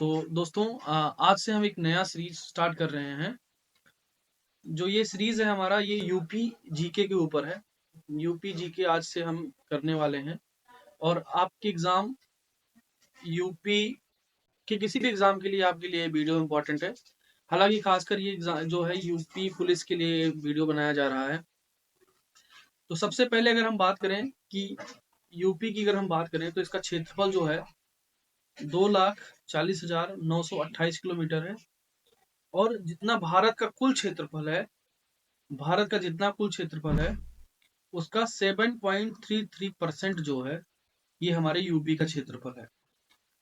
तो दोस्तों आज से हम एक नया सीरीज स्टार्ट कर रहे हैं। जो ये सीरीज है हमारा, ये यूपी जीके के ऊपर है। यूपी जीके आज से हम करने वाले हैं। और आपके एग्जाम, यूपी के किसी भी एग्जाम के लिए आपके लिए वीडियो इम्पोर्टेंट है। हालांकि खासकर ये एग्जाम जो है यूपी पुलिस के लिए वीडियो बनाया जा रहा है। तो सबसे पहले अगर हम बात करें कि यूपी की अगर हम बात करें तो इसका क्षेत्रफल जो है 2,40,928 किलोमीटर है। और जितना भारत का कुल क्षेत्रफल है, भारत का जितना कुल क्षेत्रफल है उसका 7.33% जो है ये हमारे यूपी का क्षेत्रफल है।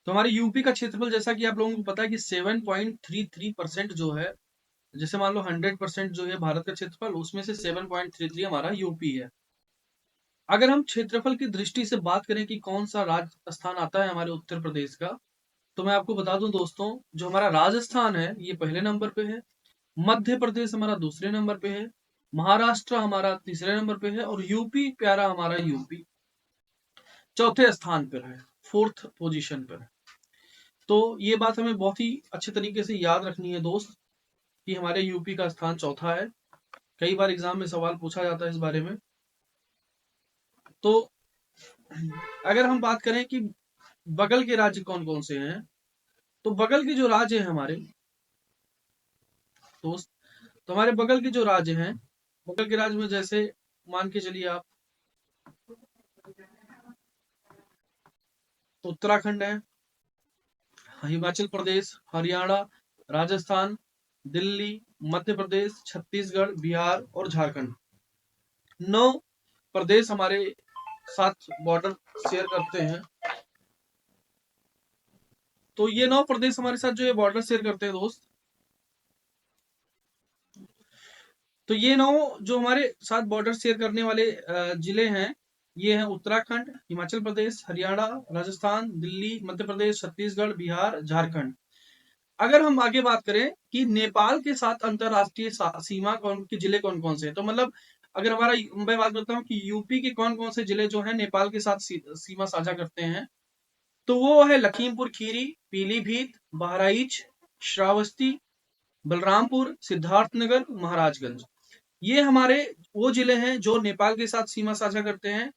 तो हमारे यूपी का क्षेत्रफल, जैसा कि आप लोगों को पता है कि 7.33% जो है, जैसे मान लो 100% जो है भारत का क्षेत्रफल, उसमें से 7.33 हमारा यूपी है। अगर हम क्षेत्रफल की दृष्टि से बात करें कि कौन सा राजस्थान आता है हमारे उत्तर प्रदेश का, तो मैं आपको बता दूं दोस्तों, जो हमारा राजस्थान है ये पहले नंबर पे है, मध्य प्रदेश हमारा दूसरे नंबर पे है, महाराष्ट्र हमारा तीसरे नंबर पे है, और यूपी प्यारा हमारा यूपी चौथे स्थान पर है, 4th पोजीशन पर है। तो ये बात हमें बहुत ही अच्छे तरीके से याद रखनी है दोस्त, कि हमारे यूपी का स्थान चौथा है। कई बार एग्जाम में सवाल पूछा जाता है इस बारे में। तो अगर हम बात करें कि बगल के राज्य कौन कौन से हैं, तो बगल के जो राज्य हैं हमारे दोस्त, तो हमारे बगल के जो राज्य हैं, बगल के राज्य में जैसे मान के चलिए आप, उत्तराखंड है, हिमाचल प्रदेश, हरियाणा, राजस्थान, दिल्ली, मध्य प्रदेश, छत्तीसगढ़, बिहार और झारखंड। 9 प्रदेश हमारे साथ बॉर्डर शेयर करते हैं। तो ये 9 प्रदेश हमारे साथ जो ये बॉर्डर शेयर करते हैं दोस्त, तो ये 9 जो हमारे साथ बॉर्डर शेयर करने वाले जिले हैं, ये हैं उत्तराखंड, हिमाचल प्रदेश, हरियाणा, राजस्थान, दिल्ली, मध्य प्रदेश, छत्तीसगढ़, बिहार, झारखंड। अगर हम आगे बात करें कि नेपाल के साथ अंतरराष्ट्रीय सीमा कौन के जिले कौन कौन से हैं, तो मतलब अगर हमारा, मैं बात करता हूँ कि यूपी के कौन कौन से जिले जो है नेपाल के साथ सीमा साझा करते हैं, तो वो है लखीमपुर खीरी, पीलीभीत, बहराइच, श्रावस्ती, बलरामपुर, सिद्धार्थनगर, महाराजगंज। ये हमारे वो जिले हैं जो नेपाल के साथ सीमा साझा करते हैं।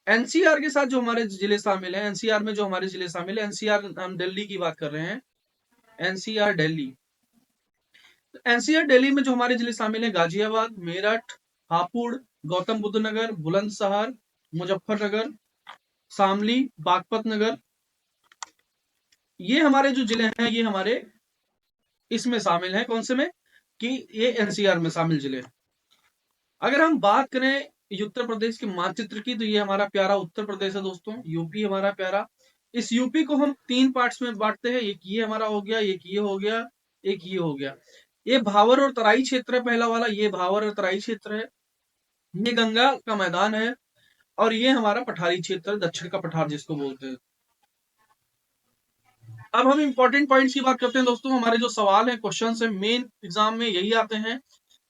एनसीआर के साथ जो हमारे जिले शामिल हैं, एनसीआर में जो हमारे जिले शामिल है, एनसीआर हम दिल्ली की बात कर रहे हैं, एनसीआर दिल्ली। एनसीआर दिल्ली में जो हमारे जिले शामिल हैं, गाजियाबाद, मेरठ, हापुड़, गौतम बुद्ध नगर, बुलंदशहर, मुजफ्फरनगर, शामली, बागपत नगर। ये हमारे जो जिले हैं ये हमारे इसमें शामिल हैं, कौन से में, कि ये एनसीआर में शामिल जिले। अगर हम बात करें उत्तर प्रदेश के मानचित्र की, तो ये हमारा प्यारा उत्तर प्रदेश है दोस्तों, यूपी हमारा प्यारा। इस यूपी को हम 3 पार्ट्स में बांटते हैं, एक ये हमारा हो गया, एक ये हो गया, एक ये हो गया। ये भावर और तराई क्षेत्र है, पहला वाला ये भावर और तराई क्षेत्र है, ये गंगा का मैदान है, और ये हमारा पठारी क्षेत्र, दक्षिण का पठार जिसको बोलते हैं। अब हम इंपॉर्टेंट पॉइंट्स की बात करते हैं दोस्तों। हमारे जो सवाल है, क्वेश्चन है, मेन एग्जाम में यही आते हैं।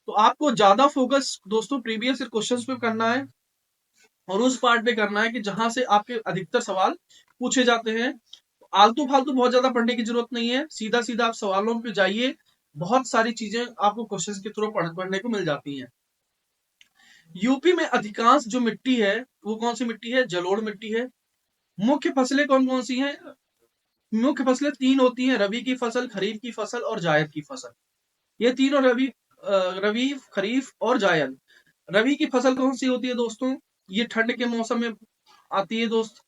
तो आपको ज्यादा फोकस दोस्तों प्रीवियस क्वेश्चंस पे करना है, और उस पार्ट पे करना है कि जहां से आपके अधिकतर सवाल पूछे जाते हैं। आलतू फालतू बहुत ज्यादा पढ़ने की जरूरत नहीं है, सीधा सीधा आप सवालों पे जाइए। बहुत सारी चीजें आपको क्वेश्चंस के थ्रू पढ़ने को मिल जाती हैं। यूपी में अधिकांश जो मिट्टी है वो कौन सी मिट्टी है, जलोढ़ मिट्टी है। मुख्य फसलें कौन कौन सी हैं, मुख्य फसलें 3 होती हैं, रबी की फसल, खरीफ की फसल और जायद की फसल। ये तीनों रबी, खरीफ और जायद। रबी की फसल कौन सी होती है दोस्तों, ये ठंड के मौसम में आती है दोस्त,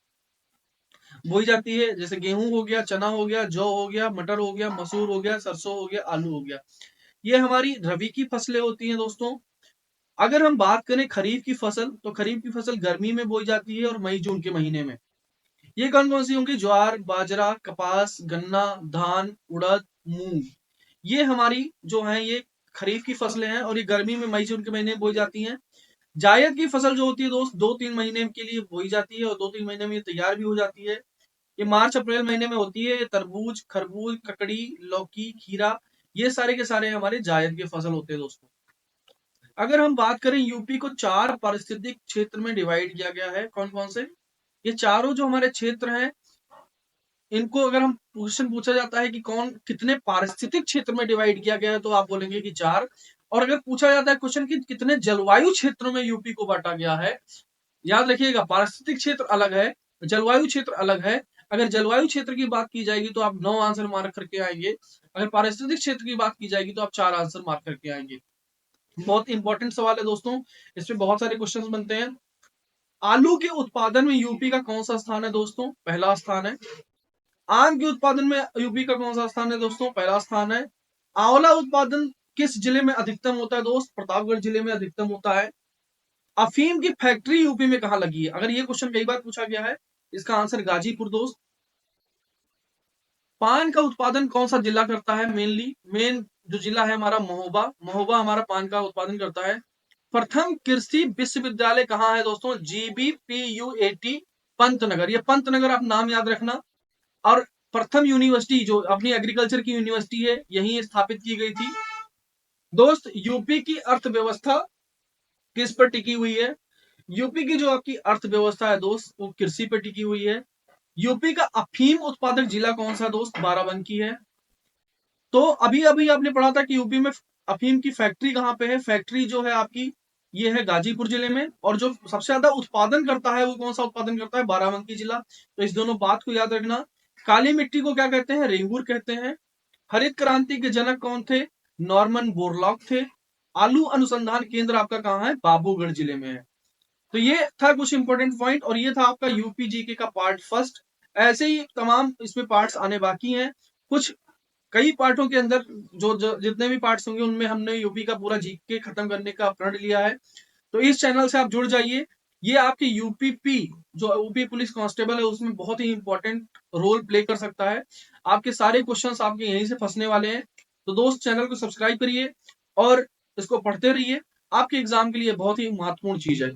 बोई जाती है। जैसे गेहूं हो गया, चना हो गया, जौ हो गया, मटर हो गया, मसूर हो गया, सरसों हो गया, आलू हो गया। ये हमारी रबी की फसलें होती हैं दोस्तों। अगर हम बात करें खरीफ की फसल, तो खरीफ की फसल गर्मी में बोई जाती है और मई जून के महीने में। ये कौन कौन सी होंगी, ज्वार, बाजरा, कपास, गन्ना, धान, उड़द, मूंग। ये हमारी जो है ये खरीफ की फसलें हैं, और ये गर्मी में मई जून के महीने में बोई जाती हैं। जायद की फसल जो होती है दोस्त 2-3 महीने के लिए बोई जाती है, और 2-3 महीने में ये तैयार भी हो जाती है। ये मार्च अप्रैल महीने में होती है। ये तरबूज, खरबूज, ककड़ी, लौकी, खीरा, ये सारे के सारे हमारे जायद के फसल होते हैं दोस्तों। अगर हम बात करें, यूपी को 4 पारिस्थितिक क्षेत्र में डिवाइड किया गया है, कौन कौन से, ये चारों जो हमारे क्षेत्र हैं, इनको अगर हम क्वेश्चन पूछा जाता है कि कौन कितने पारिस्थितिक क्षेत्र में डिवाइड किया गया है, तो आप बोलेंगे कि 4। और अगर पूछा जाता है क्वेश्चन कि कितने जलवायु क्षेत्रों में यूपी को बांटा गया है, याद रखिएगा पारिस्थितिक क्षेत्र अलग है, जलवायु क्षेत्र अलग है। अगर जलवायु क्षेत्र की बात की जाएगी तो आप 9 आंसर मार्क करके आएंगे, अगर पारिस्थितिक क्षेत्र की बात की जाएगी तो आप 4 आंसर मार्क करके आएंगे। बहुत इंपॉर्टेंट सवाल है दोस्तों, इसमें बहुत सारे क्वेश्चन बनते हैं। आलू के उत्पादन में यूपी का कौन सा स्थान है दोस्तों? पहला स्थान है। आम के उत्पादन में यूपी का कौन सा स्थान है दोस्तों? पहला स्थान है। आंवला उत्पादन किस जिले में अधिकतम होता है दोस्त? प्रतापगढ़ जिले में अधिकतम होता है। अफीम की फैक्ट्री यूपी में कहां लगी है? अगर ये क्वेश्चन कई बार पूछा गया है, इसका आंसर गाजीपुर दोस्त। पान का उत्पादन कौन सा जिला करता है? मेन जो जिला है हमारा महोबा, महोबा हमारा पान का उत्पादन करता है। प्रथम कृषि विश्वविद्यालय कहाँ है दोस्तों? GBPUAT पंतनगर, ये पंतनगर आप नाम याद रखना। और प्रथम यूनिवर्सिटी जो अपनी एग्रीकल्चर की यूनिवर्सिटी है, यही स्थापित की गई थी। दोस्त यूपी की अर्थव्यवस्था किस पर टिकी हुई है? यूपी की जो आपकी अर्थव्यवस्था है दोस्त, वो कृषि पर टिकी हुई है। यूपी का अफीम उत्पादक जिला कौन सा दोस्त? बाराबंकी है। तो अभी अभी आपने पढ़ा था कि यूपी में अफीम की फैक्ट्री कहाँ पे है? फैक्ट्री जो है आपकी ये है गाजीपुर जिले में, और जो सबसे ज्यादा उत्पादन करता है वो कौन सा उत्पादन करता है? बाराबंकी जिला। तो इस दोनों बात को याद रखना। काली मिट्टी को क्या कहते हैं? रेंगूर कहते हैं। हरित क्रांति के जनक कौन थे? नॉर्मन बोरलॉग थे। आलू अनुसंधान केंद्र आपका कहाँ है? बाबूगढ़ जिले में है। तो ये था कुछ इंपॉर्टेंट पॉइंट, और ये था आपका यूपी जीके का पार्ट फर्स्ट। ऐसे ही तमाम इसमें पार्ट्स आने बाकी हैं। कुछ कई पार्टों के अंदर जो जितने भी पार्ट्स होंगे उनमें हमने यूपी का पूरा जीके खत्म करने का प्रण लिया है। तो इस चैनल से आप जुड़ जाइए। ये आपकी यूपीपी जो यूपी पुलिस कांस्टेबल है उसमें बहुत ही इंपॉर्टेंट रोल प्ले कर सकता है। आपके सारे क्वेश्चंस आपके यहीं से फंसने वाले हैं। तो दोस्त चैनल को सब्सक्राइब करिए और इसको पढ़ते रहिए, आपके एग्जाम के लिए बहुत ही महत्वपूर्ण चीज है।